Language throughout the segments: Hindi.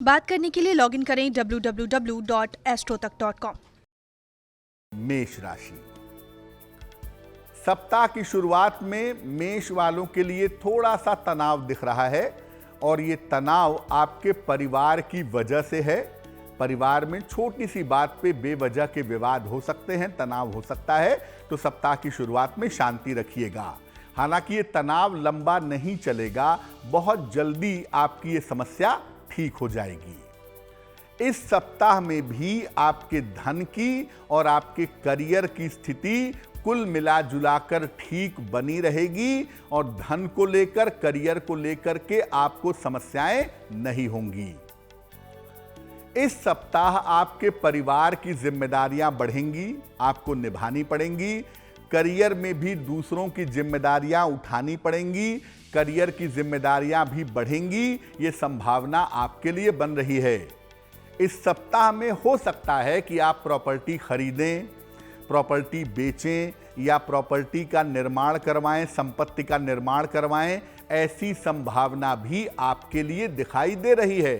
बात करने के लिए लॉगिन करें www.astrotak.com। मेष राशि, सप्ताह की शुरुआत में मेष वालों के लिए थोड़ा सा तनाव दिख रहा है और ये तनाव आपके परिवार की वजह से है। परिवार में छोटी सी बात पे बेवजह के विवाद हो सकते हैं, तनाव हो सकता है, तो सप्ताह की शुरुआत में शांति रखिएगा। हालांकि ये तनाव लंबा नहीं चलेगा, बहुत जल्दी आपकी ये समस्या ठीक हो जाएगी। इस सप्ताह में भी आपके धन की और आपके करियर की स्थिति कुल मिला जुलाकर ठीक बनी रहेगी और धन को लेकर, करियर को लेकर के आपको समस्याएं नहीं होंगी। इस सप्ताह आपके परिवार की जिम्मेदारियां बढ़ेंगी, आपको निभानी पड़ेंगी। करियर में भी दूसरों की जिम्मेदारियां उठानी पड़ेंगी, करियर की जिम्मेदारियां भी बढ़ेंगी। ये संभावना आपके लिए बन रही है। इस सप्ताह में हो सकता है कि आप प्रॉपर्टी खरीदें, प्रॉपर्टी बेचें या प्रॉपर्टी का निर्माण करवाएं, संपत्ति का निर्माण करवाएं। ऐसी संभावना भी आपके लिए दिखाई दे रही है।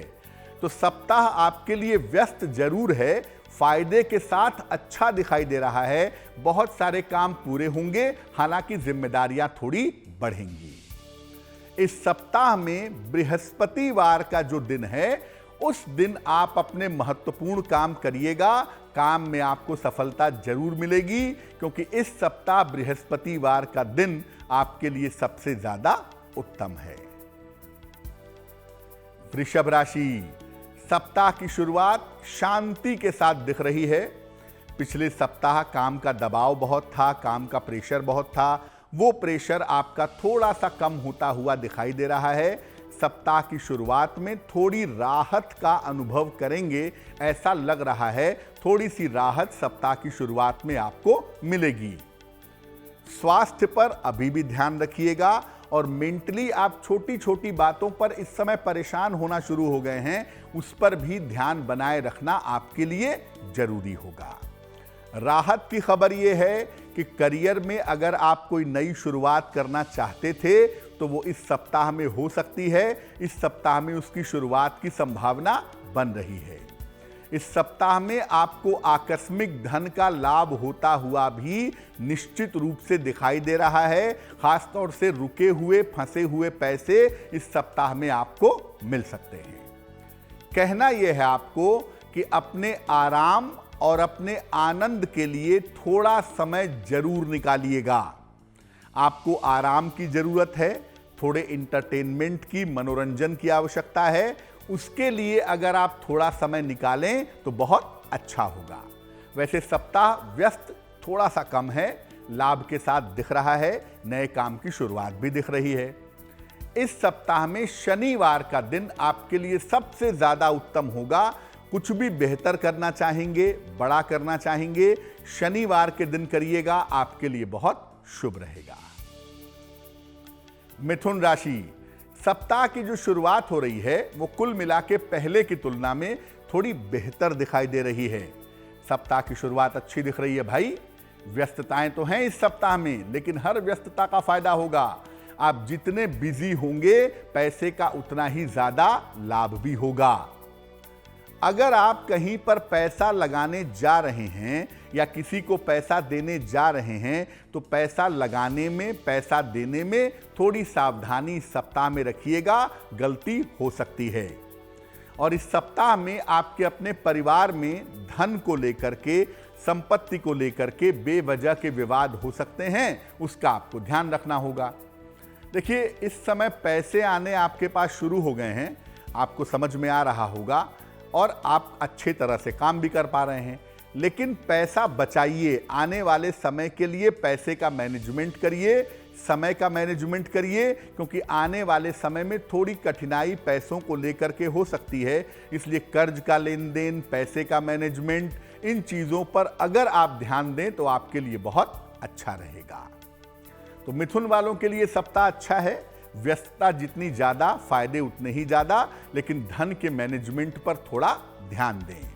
तो सप्ताह आपके लिए व्यस्त जरूर है, फायदे के साथ अच्छा दिखाई दे रहा है। बहुत सारे काम पूरे होंगे, हालांकि जिम्मेदारियां थोड़ी बढ़ेंगी। इस सप्ताह में बृहस्पतिवार का जो दिन है, उस दिन आप अपने महत्वपूर्ण काम करिएगा। काम में आपको सफलता जरूर मिलेगी, क्योंकि इस सप्ताह बृहस्पतिवार का दिन आपके लिए सबसे ज्यादा उत्तम है। वृषभ राशि, सप्ताह की शुरुआत शांति के साथ दिख रही है। पिछले सप्ताह काम का दबाव बहुत था, काम का प्रेशर बहुत था। वो प्रेशर आपका थोड़ा सा कम होता हुआ दिखाई दे रहा है। सप्ताह की शुरुआत में थोड़ी राहत का अनुभव करेंगे, ऐसा लग रहा है। थोड़ी सी राहत सप्ताह की शुरुआत में आपको मिलेगी। स्वास्थ्य पर अभी भी ध्यान रखिएगा और मेंटली आप छोटी छोटी बातों पर इस समय परेशान होना शुरू हो गए हैं, उस पर भी ध्यान बनाए रखना आपके लिए जरूरी होगा। राहत की खबर यह है कि करियर में अगर आप कोई नई शुरुआत करना चाहते थे तो वो इस सप्ताह में हो सकती है। इस सप्ताह में उसकी शुरुआत की संभावना बन रही है। इस सप्ताह में आपको आकस्मिक धन का लाभ होता हुआ भी निश्चित रूप से दिखाई दे रहा है। खासतौर से रुके हुए, फंसे हुए पैसे इस सप्ताह में आपको मिल सकते हैं। कहना यह है आपको कि अपने आराम और अपने आनंद के लिए थोड़ा समय जरूर निकालिएगा। आपको आराम की जरूरत है, थोड़े इंटरटेनमेंट की, मनोरंजन की आवश्यकता है। उसके लिए अगर आप थोड़ा समय निकालें तो बहुत अच्छा होगा। वैसे सप्ताह व्यस्त थोड़ा सा कम है, लाभ के साथ दिख रहा है, नए काम की शुरुआत भी दिख रही है। इस सप्ताह में शनिवार का दिन आपके लिए सबसे ज्यादा उत्तम होगा। कुछ भी बेहतर करना चाहेंगे, बड़ा करना चाहेंगे, शनिवार के दिन करिएगा, आपके लिए बहुत शुभ रहेगा। मिथुन राशि, सप्ताह की जो शुरुआत हो रही है वो कुल मिला के पहले की तुलना में थोड़ी बेहतर दिखाई दे रही है। सप्ताह की शुरुआत अच्छी दिख रही है भाई। व्यस्तताएं तो हैं इस सप्ताह में, लेकिन हर व्यस्तता का फायदा होगा। आप जितने बिजी होंगे, पैसे का उतना ही ज्यादा लाभ भी होगा। अगर आप कहीं पर पैसा लगाने जा रहे हैं या किसी को पैसा देने जा रहे हैं तो पैसा लगाने में, पैसा देने में थोड़ी सावधानी इस सप्ताह में रखिएगा, गलती हो सकती है। और इस सप्ताह में आपके अपने परिवार में धन को लेकर के, संपत्ति को लेकर के बेवजह के विवाद हो सकते हैं, उसका आपको ध्यान रखना होगा। देखिए, इस समय पैसे आने आपके पास शुरू हो गए हैं, आपको समझ में आ रहा होगा और आप अच्छे तरह से काम भी कर पा रहे हैं। लेकिन पैसा बचाइए, आने वाले समय के लिए पैसे का मैनेजमेंट करिए, समय का मैनेजमेंट करिए, क्योंकि आने वाले समय में थोड़ी कठिनाई पैसों को लेकर के हो सकती है। इसलिए कर्ज का लेन देन, पैसे का मैनेजमेंट, इन चीज़ों पर अगर आप ध्यान दें तो आपके लिए बहुत अच्छा रहेगा। तो मिथुन वालों के लिए सप्ताह अच्छा है। व्यस्तता जितनी ज्यादा, फायदे उतने ही ज्यादा, लेकिन धन के मैनेजमेंट पर थोड़ा ध्यान दें।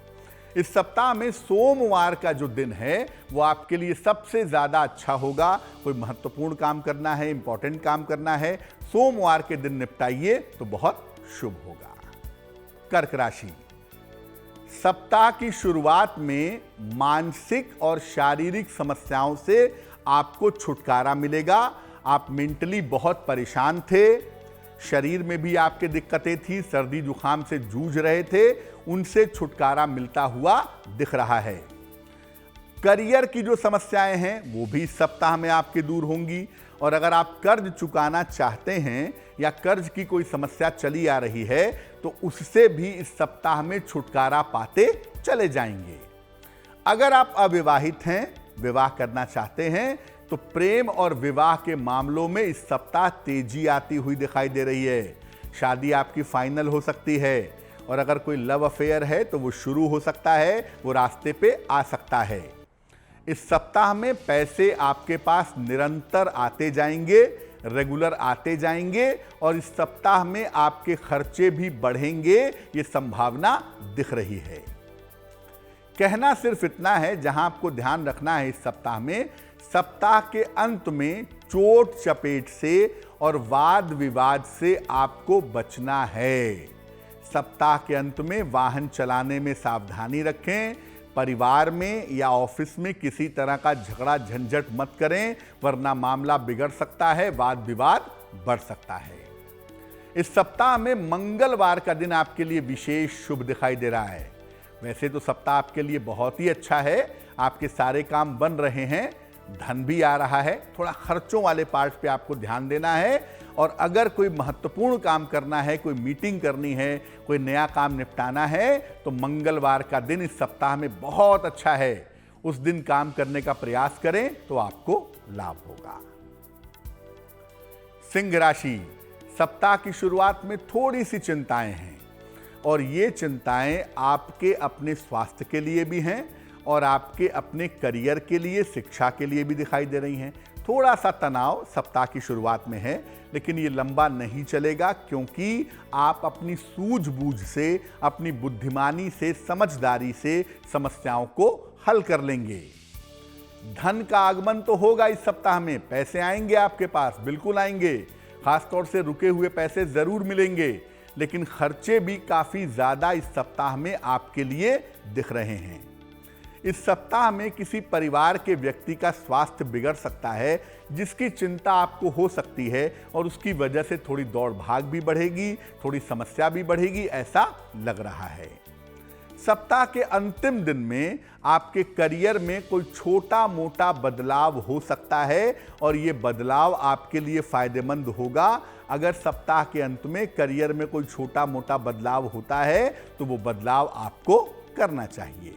इस सप्ताह में सोमवार का जो दिन है वो आपके लिए सबसे ज्यादा अच्छा होगा। कोई महत्वपूर्ण काम करना है, इंपॉर्टेंट काम करना है, सोमवार के दिन निपटाइए तो बहुत शुभ होगा। कर्क राशि, सप्ताह की शुरुआत में मानसिक और शारीरिक समस्याओं से आपको छुटकारा मिलेगा। आप मेंटली बहुत परेशान थे, शरीर में भी आपके दिक्कतें थी, सर्दी जुकाम से जूझ रहे थे, उनसे छुटकारा मिलता हुआ दिख रहा है। करियर की जो समस्याएं हैं वो भी इस सप्ताह में आपके दूर होंगी, और अगर आप कर्ज चुकाना चाहते हैं या कर्ज की कोई समस्या चली आ रही है तो उससे भी इस सप्ताह में छुटकारा पाते चले जाएंगे। अगर आप अविवाहित हैं, विवाह करना चाहते हैं, तो प्रेम और विवाह के मामलों में इस सप्ताह तेजी आती हुई दिखाई दे रही है। शादी आपकी फाइनल हो सकती है, और अगर कोई लव अफेयर है तो वो शुरू हो सकता है, वो रास्ते पे आ सकता है। इस सप्ताह में पैसे आपके पास निरंतर आते जाएंगे, रेगुलर आते जाएंगे, और इस सप्ताह में आपके खर्चे भी बढ़ेंगे, ये संभावना दिख रही है। कहना सिर्फ इतना है, जहां आपको ध्यान रखना है इस सप्ताह में, सप्ताह के अंत में चोट चपेट से और वाद विवाद से आपको बचना है। सप्ताह के अंत में वाहन चलाने में सावधानी रखें, परिवार में या ऑफिस में किसी तरह का झगड़ा झंझट मत करें, वरना मामला बिगड़ सकता है, वाद विवाद बढ़ सकता है। इस सप्ताह में मंगलवार का दिन आपके लिए विशेष शुभ दिखाई दे रहा है। वैसे तो सप्ताह आपके लिए बहुत ही अच्छा है, आपके सारे काम बन रहे हैं, धन भी आ रहा है। थोड़ा खर्चों वाले पार्ट पे आपको ध्यान देना है, और अगर कोई महत्वपूर्ण काम करना है, कोई मीटिंग करनी है, कोई नया काम निपटाना है, तो मंगलवार का दिन इस सप्ताह में बहुत अच्छा है। उस दिन काम करने का प्रयास करें तो आपको लाभ होगा। सिंह राशि, सप्ताह की शुरुआत में थोड़ी सी चिंताएं हैं, और ये चिंताएं आपके अपने स्वास्थ्य के लिए भी हैं और आपके अपने करियर के लिए, शिक्षा के लिए भी दिखाई दे रही हैं। थोड़ा सा तनाव सप्ताह की शुरुआत में है, लेकिन ये लंबा नहीं चलेगा, क्योंकि आप अपनी सूझबूझ से, अपनी बुद्धिमानी से, समझदारी से समस्याओं को हल कर लेंगे। धन का आगमन तो होगा इस सप्ताह में, पैसे आएंगे आपके पास, बिल्कुल आएंगे, खासतौर से रुके हुए पैसे जरूर मिलेंगे, लेकिन खर्चे भी काफी ज्यादा इस सप्ताह में आपके लिए दिख रहे हैं। इस सप्ताह में किसी परिवार के व्यक्ति का स्वास्थ्य बिगड़ सकता है, जिसकी चिंता आपको हो सकती है, और उसकी वजह से थोड़ी दौड़ भाग भी बढ़ेगी, थोड़ी समस्या भी बढ़ेगी, ऐसा लग रहा है। सप्ताह के अंतिम दिन में आपके करियर में कोई छोटा मोटा बदलाव हो सकता है, और ये बदलाव आपके लिए फायदेमंद होगा। अगर सप्ताह के अंत में करियर में कोई छोटा मोटा बदलाव होता है तो वो बदलाव आपको करना चाहिए।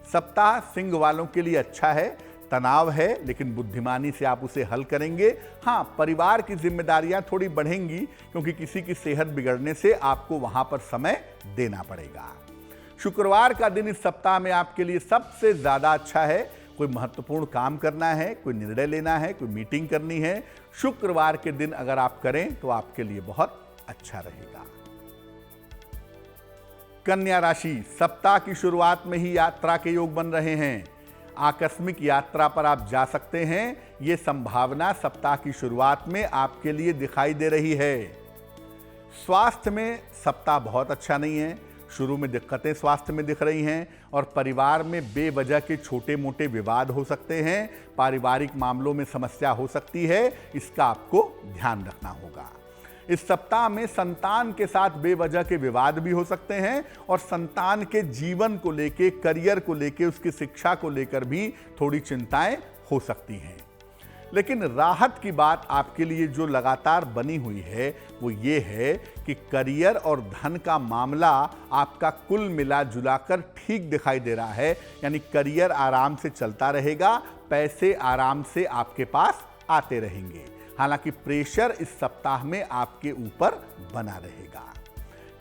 सप्ताह सिंह वालों के लिए अच्छा है, तनाव है, लेकिन बुद्धिमानी से आप उसे हल करेंगे। हाँ, परिवार की जिम्मेदारियां थोड़ी बढ़ेंगी, क्योंकि किसी की सेहत बिगड़ने से आपको वहां पर समय देना पड़ेगा। शुक्रवार का दिन इस सप्ताह में आपके लिए सबसे ज्यादा अच्छा है। कोई महत्वपूर्ण काम करना है, कोई निर्णय लेना है, कोई मीटिंग करनी है, शुक्रवार के दिन अगर आप करें तो आपके लिए बहुत अच्छा रहेगा। कन्या राशि, सप्ताह की शुरुआत में ही यात्रा के योग बन रहे हैं। आकस्मिक यात्रा पर आप जा सकते हैं, यह संभावना सप्ताह की शुरुआत में आपके लिए दिखाई दे रही है। स्वास्थ्य में सप्ताह बहुत अच्छा नहीं है, शुरू में दिक्कतें स्वास्थ्य में दिख रही हैं, और परिवार में बेवजह के छोटे मोटे विवाद हो सकते हैं, पारिवारिक मामलों में समस्या हो सकती है, इसका आपको ध्यान रखना होगा। इस सप्ताह में संतान के साथ बेवजह के विवाद भी हो सकते हैं, और संतान के जीवन को लेके, करियर को लेके, उसकी शिक्षा को लेकर भी थोड़ी चिंताएं हो सकती हैं। लेकिन राहत की बात आपके लिए जो लगातार बनी हुई है वो ये है कि करियर और धन का मामला आपका कुल मिला जुलाकर ठीक दिखाई दे रहा है। यानी करियर आराम से चलता रहेगा, पैसे आराम से आपके पास आते रहेंगे। हालांकि प्रेशर इस सप्ताह में आपके ऊपर बना रहेगा।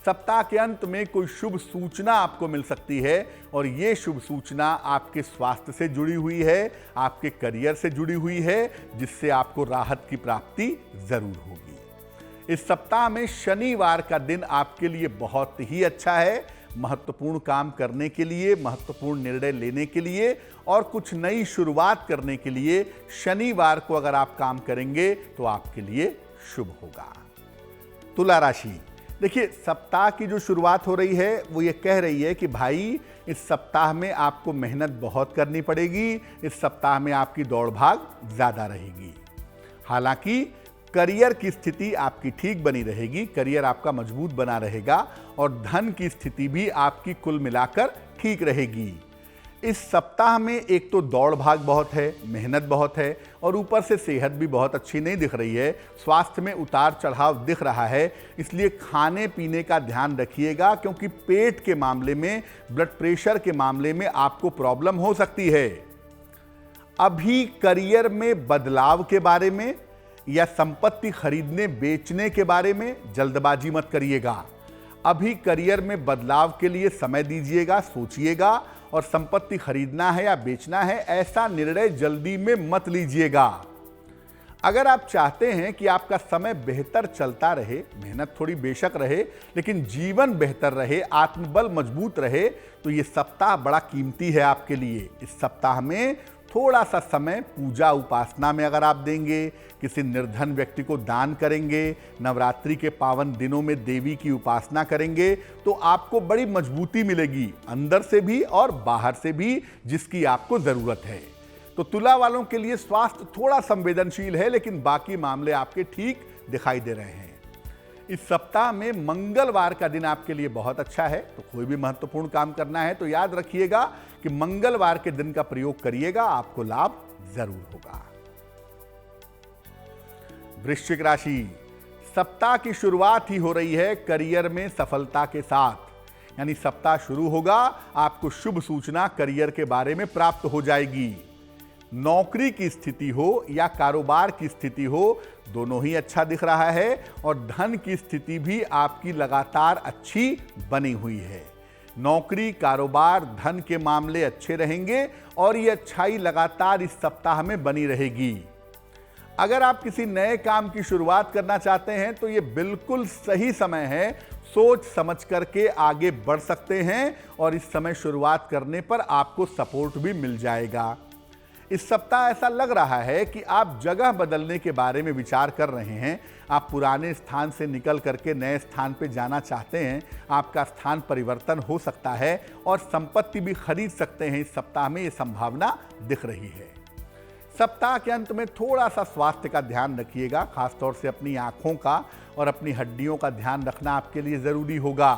सप्ताह के अंत में कोई शुभ सूचना आपको मिल सकती है, और ये शुभ सूचना आपके स्वास्थ्य से जुड़ी हुई है, आपके करियर से जुड़ी हुई है, जिससे आपको राहत की प्राप्ति जरूर होगी। इस सप्ताह में शनिवार का दिन आपके लिए बहुत ही अच्छा है, महत्वपूर्ण काम करने के लिए, महत्वपूर्ण निर्णय लेने के लिए, और कुछ नई शुरुआत करने के लिए शनिवार को अगर आप काम करेंगे तो आपके लिए शुभ होगा। तुला राशि, देखिए, सप्ताह की जो शुरुआत हो रही है वो ये कह रही है कि भाई इस सप्ताह में आपको मेहनत बहुत करनी पड़ेगी, इस सप्ताह में आपकी दौड़ भाग ज़्यादा रहेगी। हालांकि करियर की स्थिति आपकी ठीक बनी रहेगी, करियर आपका मजबूत बना रहेगा और धन की स्थिति भी आपकी कुल मिलाकर ठीक रहेगी। इस सप्ताह में एक तो दौड़ भाग बहुत है, मेहनत बहुत है और ऊपर से सेहत भी बहुत अच्छी नहीं दिख रही है, स्वास्थ्य में उतार चढ़ाव दिख रहा है। इसलिए खाने पीने का ध्यान रखिएगा, क्योंकि पेट के मामले में, ब्लड प्रेशर के मामले में आपको प्रॉब्लम हो सकती है। अभी करियर में बदलाव के बारे में या संपत्ति खरीदने बेचने के बारे में जल्दबाजी मत करिएगा। अभी करियर में बदलाव के लिए समय दीजिएगा, सोचिएगा, और संपत्ति खरीदना है या बेचना है ऐसा निर्णय जल्दी में मत लीजिएगा। अगर आप चाहते हैं कि आपका समय बेहतर चलता रहे, मेहनत थोड़ी बेशक रहे लेकिन जीवन बेहतर रहे, आत्मबल मजबूत रहे, तो ये सप्ताह बड़ा कीमती है आपके लिए। इस सप्ताह में थोड़ा सा समय पूजा उपासना में अगर आप देंगे, किसी निर्धन व्यक्ति को दान करेंगे, नवरात्रि के पावन दिनों में देवी की उपासना करेंगे, तो आपको बड़ी मजबूती मिलेगी, अंदर से भी और बाहर से भी, जिसकी आपको जरूरत है। तो तुला वालों के लिए स्वास्थ्य थोड़ा संवेदनशील है, लेकिन बाकी मामले आपके ठीक दिखाई दे रहे हैं। इस सप्ताह में मंगलवार का दिन आपके लिए बहुत अच्छा है, तो कोई भी महत्वपूर्ण काम करना है तो याद रखिएगा कि मंगलवार के दिन का प्रयोग करिएगा, आपको लाभ जरूर होगा। वृश्चिक राशि, सप्ताह की शुरुआत ही हो रही है करियर में सफलता के साथ, यानी सप्ताह शुरू होगा, आपको शुभ सूचना करियर के बारे में प्राप्त हो जाएगी। नौकरी की स्थिति हो या कारोबार की स्थिति हो, दोनों ही अच्छा दिख रहा है और धन की स्थिति भी आपकी लगातार अच्छी बनी हुई है। नौकरी, कारोबार, धन के मामले अच्छे रहेंगे और ये अच्छाई लगातार इस सप्ताह में बनी रहेगी। अगर आप किसी नए काम की शुरुआत करना चाहते हैं तो ये बिल्कुल सही समय है, सोच समझ करके आगे बढ़ सकते हैं और इस समय शुरुआत करने पर आपको सपोर्ट भी मिल जाएगा। इस सप्ताह ऐसा लग रहा है कि आप जगह बदलने के बारे में विचार कर रहे हैं, आप पुराने स्थान से निकल करके नए स्थान पे जाना चाहते हैं, आपका स्थान परिवर्तन हो सकता है और संपत्ति भी खरीद सकते हैं। इस सप्ताह में ये संभावना दिख रही है। सप्ताह के अंत में थोड़ा सा स्वास्थ्य का ध्यान रखिएगा, खासतौर से अपनी आंखों का और अपनी हड्डियों का ध्यान रखना आपके लिए ज़रूरी होगा।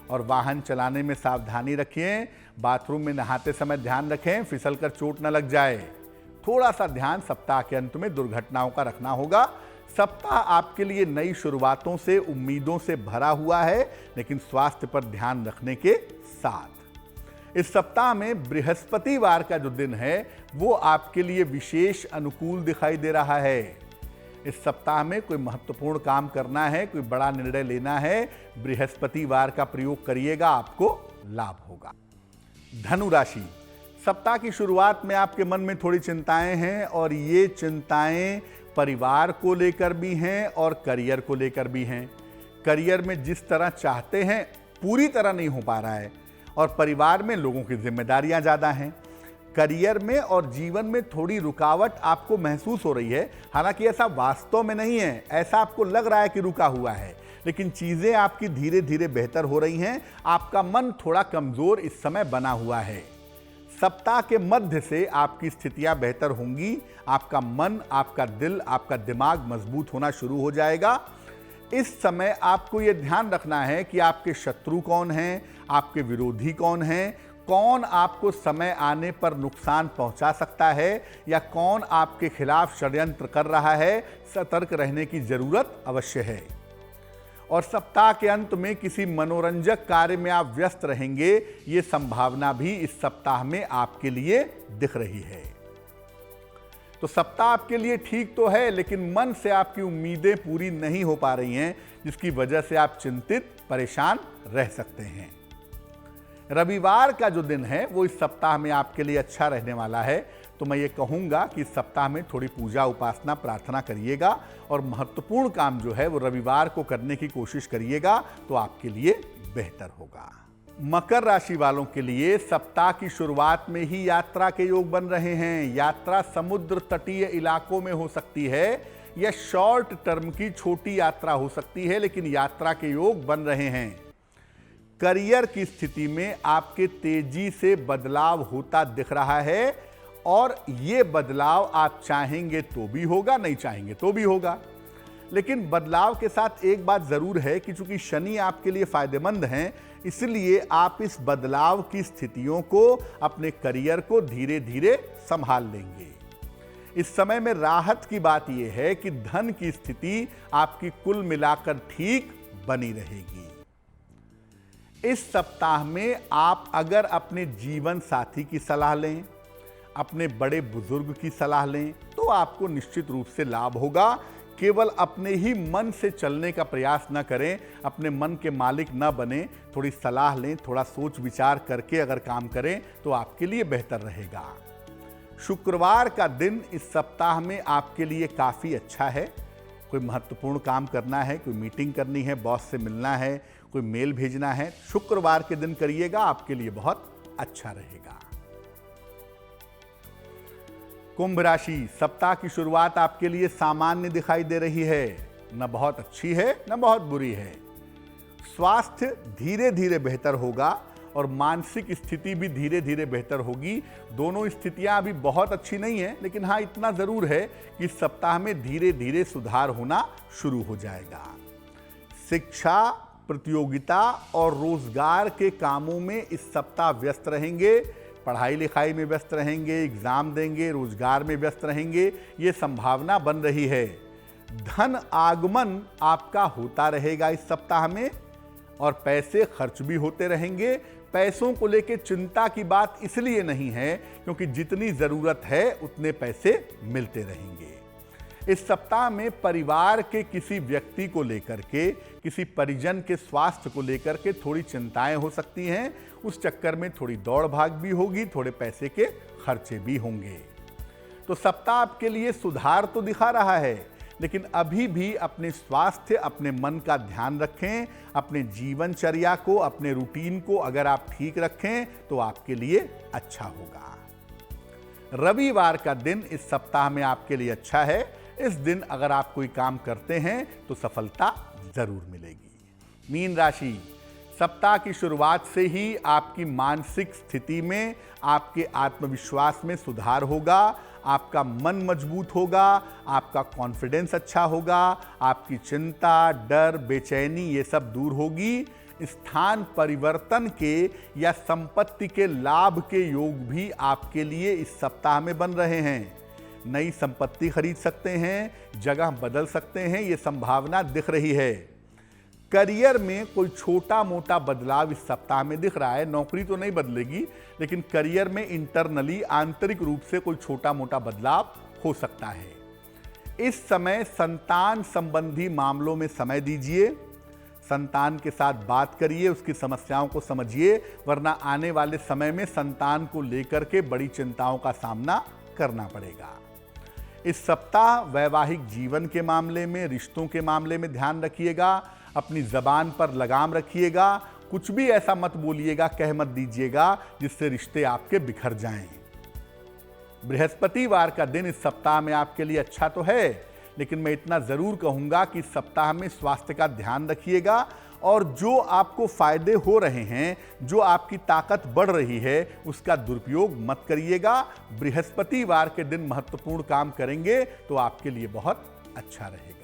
और वाहन चलाने में सावधानी रखिए, बाथरूम में नहाते समय ध्यान रखें, फिसल कर चोट न लग जाए। थोड़ा सा ध्यान सप्ताह के अंत में दुर्घटनाओं का रखना होगा। सप्ताह आपके लिए नई शुरुआतों से, उम्मीदों से भरा हुआ है, लेकिन स्वास्थ्य पर ध्यान रखने के साथ। इस सप्ताह में बृहस्पतिवार का जो दिन है वो आपके लिए विशेष अनुकूल दिखाई दे रहा है। इस सप्ताह में कोई महत्वपूर्ण काम करना है, कोई बड़ा निर्णय लेना है, बृहस्पतिवार का प्रयोग करिएगा, आपको लाभ होगा। धनु राशि, सप्ताह की शुरुआत में आपके मन में थोड़ी चिंताएं हैं और ये चिंताएं परिवार को लेकर भी हैं और करियर को लेकर भी हैं। करियर में जिस तरह चाहते हैं पूरी तरह नहीं हो पा रहा है और परिवार में लोगों की जिम्मेदारियां ज़्यादा हैं। करियर में और जीवन में थोड़ी रुकावट आपको महसूस हो रही है, हालांकि ऐसा वास्तव में नहीं है, ऐसा आपको लग रहा है कि रुका हुआ है, लेकिन चीज़ें आपकी धीरे धीरे बेहतर हो रही हैं। आपका मन थोड़ा कमज़ोर इस समय बना हुआ है। सप्ताह के मध्य से आपकी स्थितियां बेहतर होंगी, आपका मन, आपका दिल, आपका दिमाग मजबूत होना शुरू हो जाएगा। इस समय आपको यह ध्यान रखना है कि आपके शत्रु कौन हैं, आपके विरोधी कौन हैं, कौन आपको समय आने पर नुकसान पहुंचा सकता है या कौन आपके खिलाफ षड्यंत्र कर रहा है। सतर्क रहने की जरूरत अवश्य है। और सप्ताह के अंत में किसी मनोरंजक कार्य में आप व्यस्त रहेंगे, ये संभावना भी इस सप्ताह में आपके लिए दिख रही है। तो सप्ताह आपके लिए ठीक तो है, लेकिन मन से आपकी उम्मीदें पूरी नहीं हो पा रही हैं, जिसकी वजह से आप चिंतित, परेशान रह सकते हैं। रविवार का जो दिन है वो इस सप्ताह में आपके लिए अच्छा रहने वाला है, तो मैं ये कहूँगा कि इस सप्ताह में थोड़ी पूजा उपासना प्रार्थना करिएगा और महत्वपूर्ण काम जो है वो रविवार को करने की कोशिश करिएगा, तो आपके लिए बेहतर होगा। मकर राशि वालों के लिए सप्ताह की शुरुआत में ही यात्रा के योग बन रहे हैं। यात्रा समुद्र तटीय इलाकों में हो सकती है या शॉर्ट टर्म की छोटी यात्रा हो सकती है, लेकिन यात्रा के योग बन रहे हैं। करियर की स्थिति में आपके तेजी से बदलाव होता दिख रहा है और यह बदलाव आप चाहेंगे तो भी होगा, नहीं चाहेंगे तो भी होगा। लेकिन बदलाव के साथ एक बात जरूर है कि चूंकि शनि आपके लिए फायदेमंद हैं, इसलिए आप इस बदलाव की स्थितियों को, अपने करियर को धीरे धीरे संभाल लेंगे। इस समय में राहत की बात यह है कि धन की स्थिति आपकी कुल मिलाकर ठीक बनी रहेगी। इस सप्ताह में आप अगर अपने जीवन साथी की सलाह लें, अपने बड़े बुजुर्ग की सलाह लें, तो आपको निश्चित रूप से लाभ होगा। केवल अपने ही मन से चलने का प्रयास न करें, अपने मन के मालिक न बने, थोड़ी सलाह लें, थोड़ा सोच विचार करके अगर काम करें तो आपके लिए बेहतर रहेगा। शुक्रवार का दिन इस सप्ताह में आपके लिए काफ़ी अच्छा है। कोई महत्वपूर्ण काम करना है, कोई मीटिंग करनी है, बॉस से मिलना है, कोई मेल भेजना है, शुक्रवार के दिन करिएगा, आपके लिए बहुत अच्छा रहेगा। कुंभ राशि, सप्ताह की शुरुआत आपके लिए सामान्य दिखाई दे रही है, न बहुत अच्छी है न बहुत बुरी है। स्वास्थ्य धीरे धीरे बेहतर होगा और मानसिक स्थिति भी धीरे धीरे बेहतर होगी। दोनों स्थितियां अभी बहुत अच्छी नहीं है, लेकिन हाँ इतना जरूर है कि इस सप्ताह में धीरे धीरे सुधार होना शुरू हो जाएगा। शिक्षा, प्रतियोगिता और रोजगार के कामों में इस सप्ताह व्यस्त रहेंगे, पढ़ाई लिखाई में व्यस्त रहेंगे, एग्जाम देंगे, रोजगार में व्यस्त रहेंगे, ये संभावना बन रही है। धन आगमन आपका होता रहेगा इस सप्ताह में और पैसे खर्च भी होते रहेंगे। पैसों को लेकर चिंता की बात इसलिए नहीं है क्योंकि जितनी जरूरत है उतने पैसे मिलते रहेंगे। इस सप्ताह में परिवार के किसी व्यक्ति को लेकर के, किसी परिजन के स्वास्थ्य को लेकर के थोड़ी चिंताएं हो सकती हैं। उस चक्कर में थोड़ी दौड़ भाग भी होगी, थोड़े पैसे के खर्चे भी होंगे। तो सप्ताह आपके लिए सुधार तो दिखा रहा है, लेकिन अभी भी अपने स्वास्थ्य, अपने मन का ध्यान रखें। अपने जीवनचर्या को, अपने रूटीन को अगर आप ठीक रखें तो आपके लिए अच्छा होगा। रविवार का दिन इस सप्ताह में आपके लिए अच्छा है। इस दिन अगर आप कोई काम करते हैं तो सफलता जरूर मिलेगी। मीन राशि, सप्ताह की शुरुआत से ही आपकी मानसिक स्थिति में, आपके आत्मविश्वास में सुधार होगा। आपका मन मजबूत होगा, आपका कॉन्फिडेंस अच्छा होगा, आपकी चिंता, डर, बेचैनी ये सब दूर होगी। स्थान परिवर्तन के या संपत्ति के लाभ के योग भी आपके लिए इस सप्ताह में बन रहे हैं। नई संपत्ति खरीद सकते हैं, जगह बदल सकते हैं, ये संभावना दिख रही है। करियर में कोई छोटा मोटा बदलाव इस सप्ताह में दिख रहा है। नौकरी तो नहीं बदलेगी, लेकिन करियर में इंटरनली, आंतरिक रूप से कोई छोटा मोटा बदलाव हो सकता है। इस समय संतान संबंधी मामलों में समय दीजिए, संतान के साथ बात करिए, उसकी समस्याओं को समझिए, वरना आने वाले समय में संतान को लेकर के बड़ी चिंताओं का सामना करना पड़ेगा। इस सप्ताह वैवाहिक जीवन के मामले में, रिश्तों के मामले में ध्यान रखिएगा। अपनी जबान पर लगाम रखिएगा, कुछ भी ऐसा मत बोलिएगा, कह मत दीजिएगा जिससे रिश्ते आपके बिखर जाएं। बृहस्पतिवार का दिन इस सप्ताह में आपके लिए अच्छा तो है, लेकिन मैं इतना जरूर कहूंगा कि इस सप्ताह में स्वास्थ्य का ध्यान रखिएगा और जो आपको फायदे हो रहे हैं, जो आपकी ताकत बढ़ रही है, उसका दुरुपयोग मत करिएगा। बृहस्पतिवार के दिन महत्वपूर्ण काम करेंगे तो आपके लिए बहुत अच्छा रहेगा।